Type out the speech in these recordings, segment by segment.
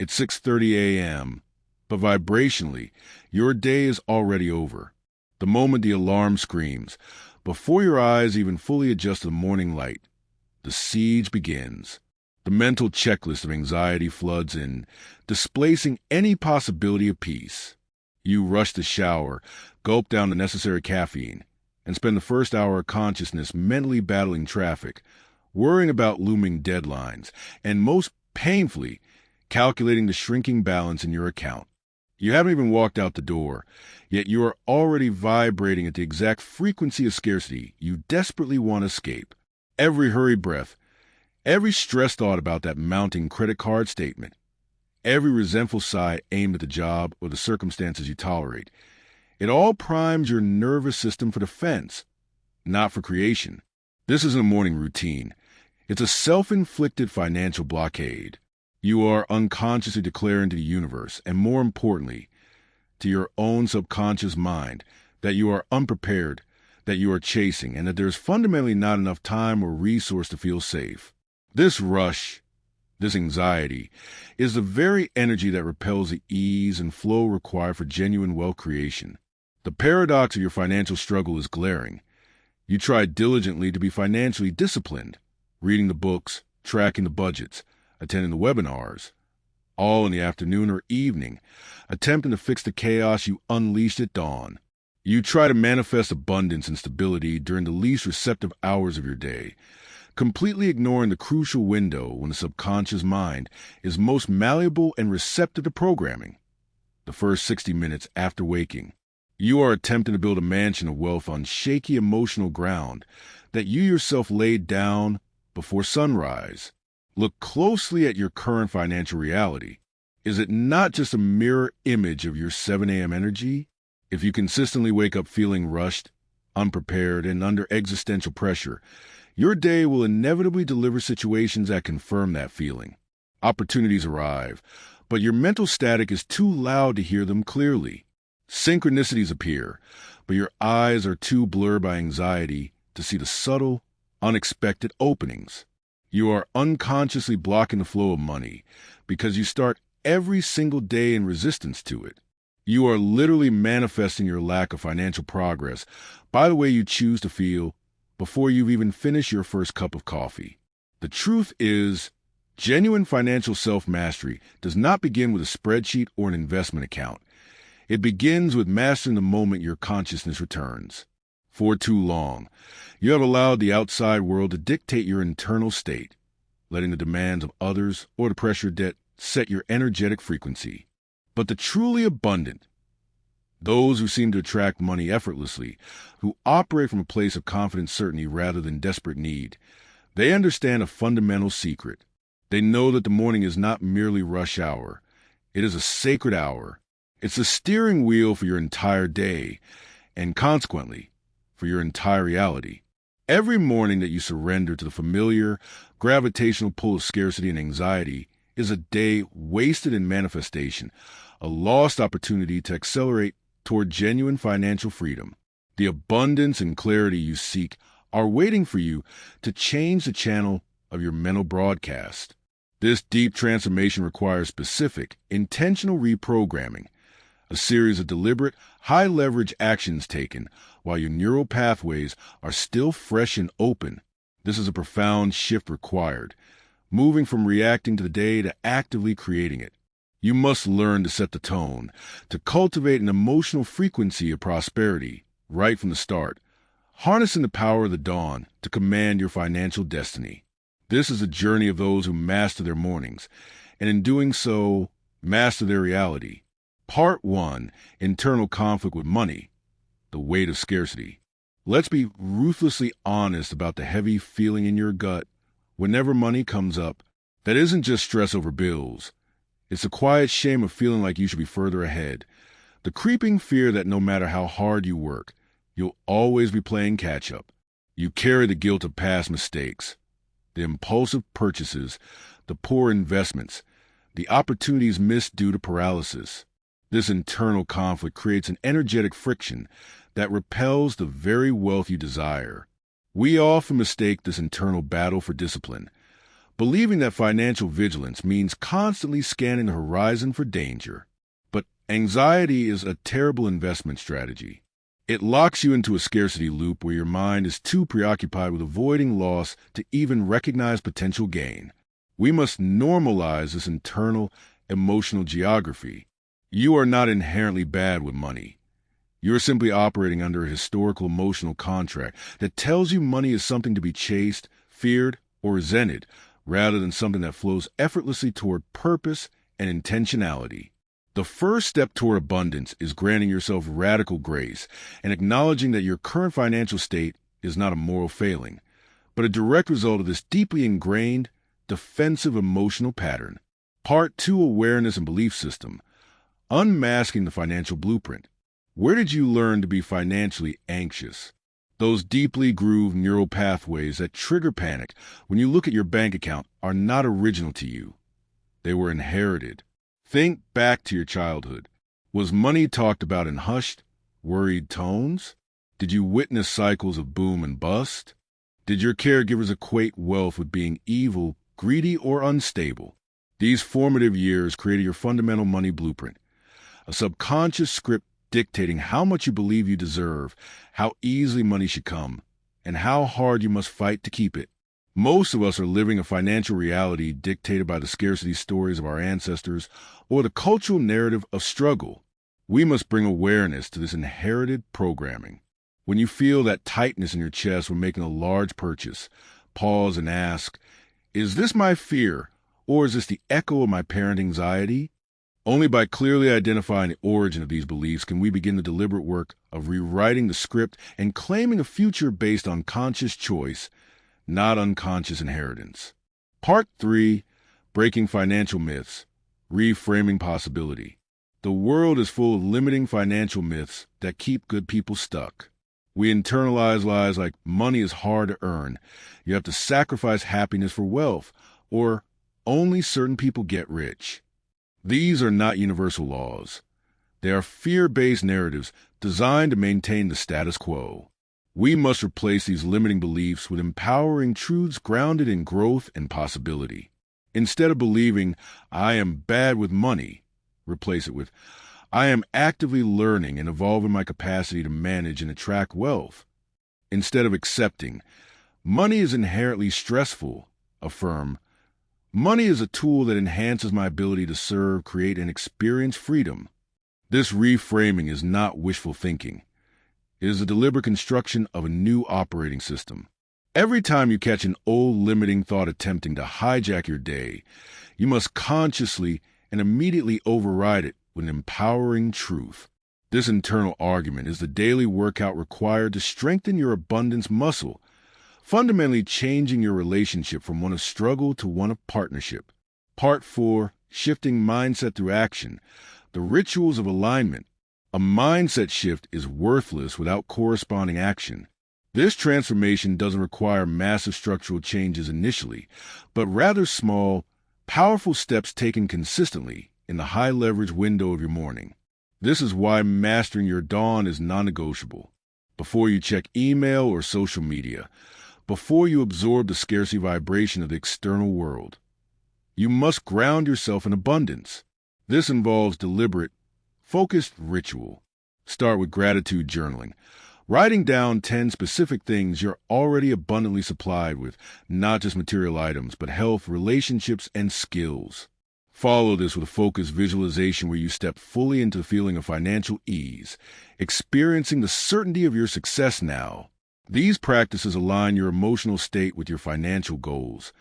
It's 6:30 a.m., but vibrationally, your day is already over. The moment the alarm screams, before your eyes even fully adjust to the morning light, the siege begins. The mental checklist of anxiety floods in, displacing any possibility of peace. You rush to shower, gulp down the necessary caffeine, and spend the first hour of consciousness mentally battling traffic, worrying about looming deadlines, and most painfully, calculating the shrinking balance in your account. You haven't even walked out the door, yet you are already vibrating at the exact frequency of scarcity you desperately want to escape. Every hurried breath, every stressed thought about that mounting credit card statement, every resentful sigh aimed at the job or the circumstances you tolerate, it all primes your nervous system for defense, not for creation. This isn't a morning routine. It's a self-inflicted financial blockade. You are unconsciously declaring to the universe, and more importantly, to your own subconscious mind, that you are unprepared, that you are chasing, and that there is fundamentally not enough time or resource to feel safe. This rush, this anxiety, is the very energy that repels the ease and flow required for genuine wealth creation. The paradox of your financial struggle is glaring. You try diligently to be financially disciplined, reading the books, tracking the budgets, attending the webinars, all in the afternoon or evening, attempting to fix the chaos you unleashed at dawn. You try to manifest abundance and stability during the least receptive hours of your day, completely ignoring the crucial window when the subconscious mind is most malleable and receptive to programming, the first 60 minutes after waking. You are attempting to build a mansion of wealth on shaky emotional ground that you yourself laid down before sunrise. Look closely at your current financial reality. Is it not just a mirror image of your 7 a.m. energy? If you consistently wake up feeling rushed, unprepared, and under existential pressure, your day will inevitably deliver situations that confirm that feeling. Opportunities arrive, but your mental static is too loud to hear them clearly. Synchronicities appear, but your eyes are too blurred by anxiety to see the subtle, unexpected openings. You are unconsciously blocking the flow of money because you start every single day in resistance to it. You are literally manifesting your lack of financial progress by the way you choose to feel before you've even finished your first cup of coffee. The truth is, genuine financial self-mastery does not begin with a spreadsheet or an investment account. It begins with mastering the moment your consciousness returns. For too long, you have allowed the outside world to dictate your internal state, letting the demands of others or the pressure debt set your energetic frequency. But the truly abundant, those who seem to attract money effortlessly, who operate from a place of confident certainty rather than desperate need, they understand a fundamental secret. They know that the morning is not merely rush hour. It is a sacred hour. It's the steering wheel for your entire day, and consequently, for your entire reality. Every morning that you surrender to the familiar, gravitational pull of scarcity and anxiety is a day wasted in manifestation, a lost opportunity to accelerate toward genuine financial freedom. The abundance and clarity you seek are waiting for you to change the channel of your mental broadcast. This deep transformation requires specific, intentional reprogramming, a series of deliberate, high-leverage actions taken while your neural pathways are still fresh and open. This is a profound shift required, moving from reacting to the day to actively creating it. You must learn to set the tone, to cultivate an emotional frequency of prosperity right from the start, harnessing the power of the dawn to command your financial destiny. This is a journey of those who master their mornings, and in doing so, master their reality. Part 1, Internal Conflict with Money, the Weight of Scarcity. Let's be ruthlessly honest about the heavy feeling in your gut whenever money comes up. That isn't just stress over bills. It's the quiet shame of feeling like you should be further ahead. The creeping fear that no matter how hard you work, you'll always be playing catch-up. You carry the guilt of past mistakes, the impulsive purchases, the poor investments, the opportunities missed due to paralysis. This internal conflict creates an energetic friction that repels the very wealth you desire. We often mistake this internal battle for discipline, believing that financial vigilance means constantly scanning the horizon for danger. But anxiety is a terrible investment strategy. It locks you into a scarcity loop where your mind is too preoccupied with avoiding loss to even recognize potential gain. We must normalize this internal emotional geography. You are not inherently bad with money. You are simply operating under a historical emotional contract that tells you money is something to be chased, feared, or resented, rather than something that flows effortlessly toward purpose and intentionality. The first step toward abundance is granting yourself radical grace and acknowledging that your current financial state is not a moral failing, but a direct result of this deeply ingrained, defensive emotional pattern. Part 2, Awareness and Belief System. Unmasking the financial blueprint. Where did you learn to be financially anxious? Those deeply grooved neural pathways that trigger panic when you look at your bank account are not original to you. They were inherited. Think back to your childhood. Was money talked about in hushed, worried tones? Did you witness cycles of boom and bust? Did your caregivers equate wealth with being evil, greedy, or unstable? These formative years created your fundamental money blueprint, a subconscious script dictating how much you believe you deserve, how easily money should come, and how hard you must fight to keep it. Most of us are living a financial reality dictated by the scarcity stories of our ancestors or the cultural narrative of struggle. We must bring awareness to this inherited programming. When you feel that tightness in your chest when making a large purchase, pause and ask, is this my fear, or is this the echo of my parent anxiety? Only by clearly identifying the origin of these beliefs can we begin the deliberate work of rewriting the script and claiming a future based on conscious choice, not unconscious inheritance. Part 3, Breaking Financial Myths, Reframing Possibility. The world is full of limiting financial myths that keep good people stuck. We internalize lies like money is hard to earn, you have to sacrifice happiness for wealth, or only certain people get rich. These are not universal laws. They are fear-based narratives designed to maintain the status quo. We must replace these limiting beliefs with empowering truths grounded in growth and possibility. Instead of believing, I am bad with money, replace it with, I am actively learning and evolving my capacity to manage and attract wealth. Instead of accepting, money is inherently stressful, affirm, money is a tool that enhances my ability to serve, create, and experience freedom. This reframing is not wishful thinking. It is a deliberate construction of a new operating system. Every time you catch an old limiting thought attempting to hijack your day, you must consciously and immediately override it with an empowering truth. This internal argument is the daily workout required to strengthen your abundance muscle, fundamentally changing your relationship from one of struggle to one of partnership. Part 4, Shifting Mindset Through Action, the Rituals of Alignment. A mindset shift is worthless without corresponding action. This transformation doesn't require massive structural changes initially, but rather small, powerful steps taken consistently in the high-leverage window of your morning. This is why mastering your dawn is non-negotiable. Before you check email or social media, before you absorb the scarcity vibration of the external world, you must ground yourself in abundance. This involves deliberate, focused ritual. Start with gratitude journaling, writing down 10 specific things you're already abundantly supplied with, not just material items, but health, relationships, and skills. Follow this with a focused visualization where you step fully into the feeling of financial ease, experiencing the certainty of your success now. These practices align your emotional state with your financial goals,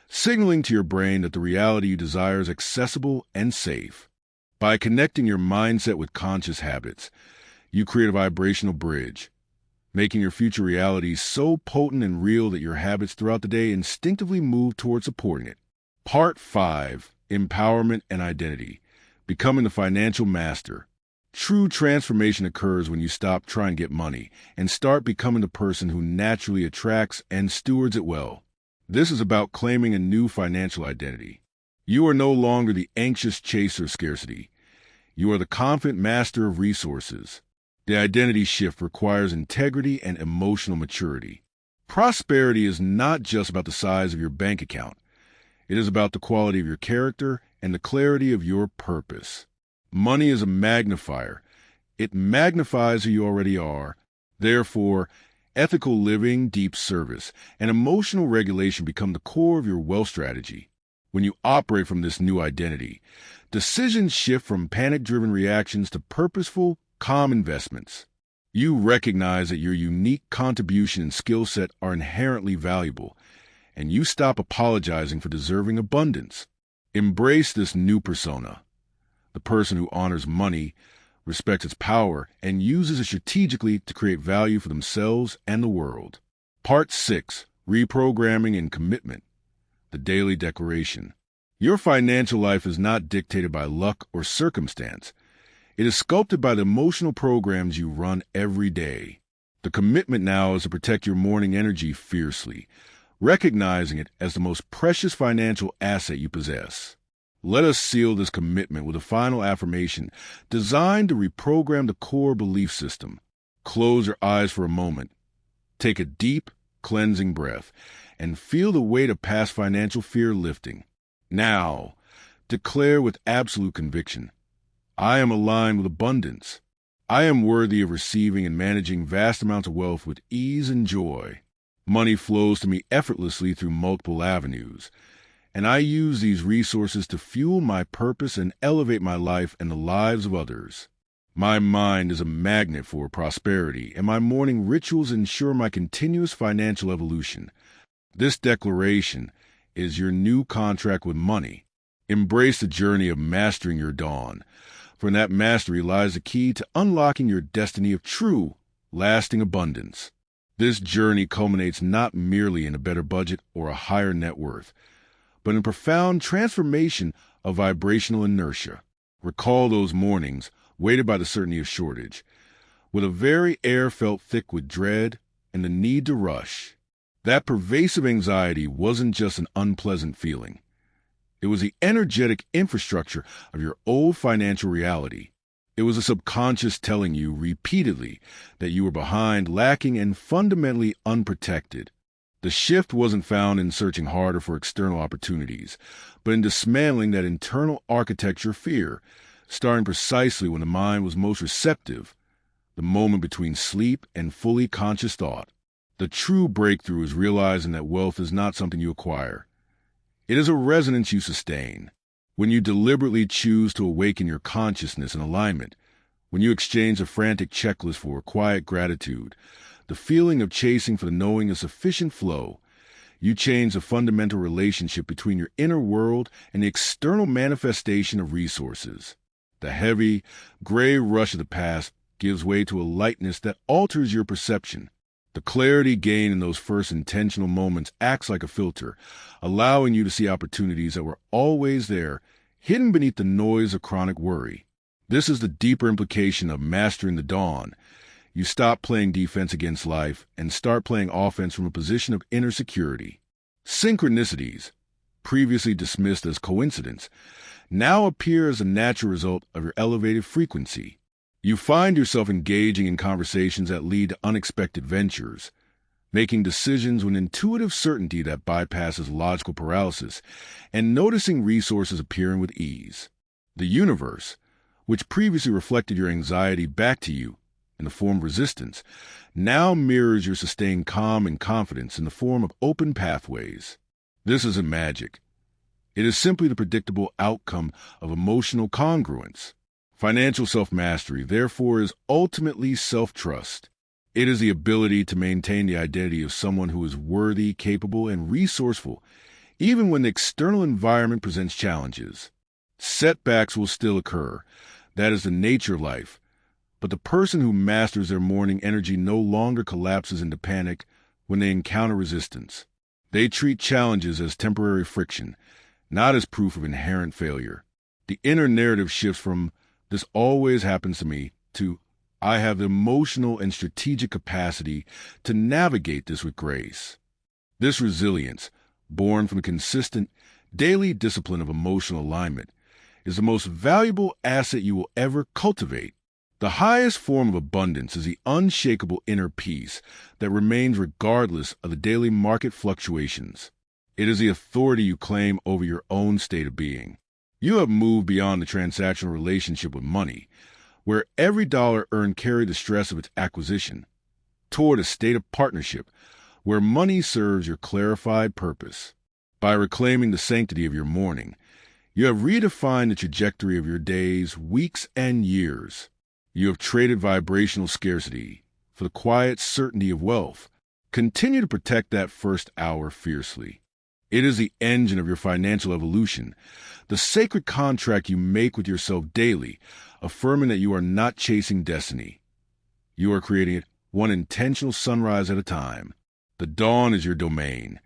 signaling to your brain that the reality you desire is accessible and safe. By connecting your mindset with conscious habits, you create a vibrational bridge, making your future reality so potent and real that your habits throughout the day instinctively move toward supporting it. Part 5, Empowerment and Identity, Becoming the Financial Master. True transformation occurs when you stop trying to get money and start becoming the person who naturally attracts and stewards it well. This is about claiming a new financial identity. You are no longer the anxious chaser of scarcity. You are the confident master of resources. The identity shift requires integrity and emotional maturity. Prosperity is not just about the size of your bank account. It is about the quality of your character and the clarity of your purpose. Money is a magnifier. It magnifies who you already are. Therefore, ethical living, deep service, and emotional regulation become the core of your wealth strategy. When you operate from this new identity, decisions shift from panic-driven reactions to purposeful, calm investments. You recognize that your unique contribution and skill set are inherently valuable, and you stop apologizing for deserving abundance. Embrace this new persona, the person who honors money, respects its power, and uses it strategically to create value for themselves and the world. Part 6. Reprogramming and Commitment. The Daily Declaration. Your financial life is not dictated by luck or circumstance. It is sculpted by the emotional programs you run every day. The commitment now is to protect your morning energy fiercely, recognizing it as the most precious financial asset you possess. Let us seal this commitment with a final affirmation designed to reprogram the core belief system. Close your eyes for a moment. Take a deep, cleansing breath and feel the weight of past financial fear lifting. Now, declare with absolute conviction, I am aligned with abundance. I am worthy of receiving and managing vast amounts of wealth with ease and joy. Money flows to me effortlessly through multiple avenues, and I use these resources to fuel my purpose and elevate my life and the lives of others. My mind is a magnet for prosperity, and my morning rituals ensure my continuous financial evolution. This declaration is your new contract with money. Embrace the journey of mastering your dawn, for in that mastery lies the key to unlocking your destiny of true, lasting abundance. This journey culminates not merely in a better budget or a higher net worth, but in profound transformation of vibrational inertia. Recall those mornings, weighted by the certainty of shortage, with a very air felt thick with dread and the need to rush. That pervasive anxiety wasn't just an unpleasant feeling. It was the energetic infrastructure of your old financial reality. It was a subconscious telling you repeatedly that you were behind, lacking, and fundamentally unprotected. The shift wasn't found in searching harder for external opportunities, but in dismantling that internal architecture fear, starting precisely when the mind was most receptive, the moment between sleep and fully conscious thought. The true breakthrough is realizing that wealth is not something you acquire. It is a resonance you sustain. When you deliberately choose to awaken your consciousness and alignment, when you exchange a frantic checklist for quiet gratitude, the feeling of chasing for the knowing of sufficient flow, you change the fundamental relationship between your inner world and the external manifestation of resources. The heavy, gray rush of the past gives way to a lightness that alters your perception. The clarity gained in those first intentional moments acts like a filter, allowing you to see opportunities that were always there, hidden beneath the noise of chronic worry. This is the deeper implication of mastering the dawn. You stop playing defense against life and start playing offense from a position of inner security. Synchronicities, previously dismissed as coincidence, now appear as a natural result of your elevated frequency. You find yourself engaging in conversations that lead to unexpected ventures, making decisions with intuitive certainty that bypasses logical paralysis, and noticing resources appearing with ease. The universe, which previously reflected your anxiety back to you in the form of resistance, now mirrors your sustained calm and confidence in the form of open pathways. This isn't magic. It is simply the predictable outcome of emotional congruence. Financial self-mastery, therefore, is ultimately self-trust. It is the ability to maintain the identity of someone who is worthy, capable, and resourceful, even when the external environment presents challenges. Setbacks will still occur. That is the nature of life. But the person who masters their morning energy no longer collapses into panic when they encounter resistance. They treat challenges as temporary friction, not as proof of inherent failure. The inner narrative shifts from "this always happens to me" to "I have the emotional and strategic capacity to navigate this with grace." This resilience, born from the consistent, daily discipline of emotional alignment, is the most valuable asset you will ever cultivate. The highest form of abundance is the unshakable inner peace that remains regardless of the daily market fluctuations. It is the authority you claim over your own state of being. You have moved beyond the transactional relationship with money, where every dollar earned carried the stress of its acquisition, toward a state of partnership, where money serves your clarified purpose. By reclaiming the sanctity of your morning, you have redefined the trajectory of your days, weeks, and years. You have traded vibrational scarcity for the quiet certainty of wealth. Continue to protect that first hour fiercely. It is the engine of your financial evolution, the sacred contract you make with yourself daily, affirming that you are not chasing destiny. You are creating it one intentional sunrise at a time. The dawn is your domain.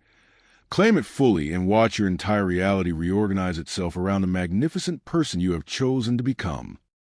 Claim it fully and watch your entire reality reorganize itself around the magnificent person you have chosen to become.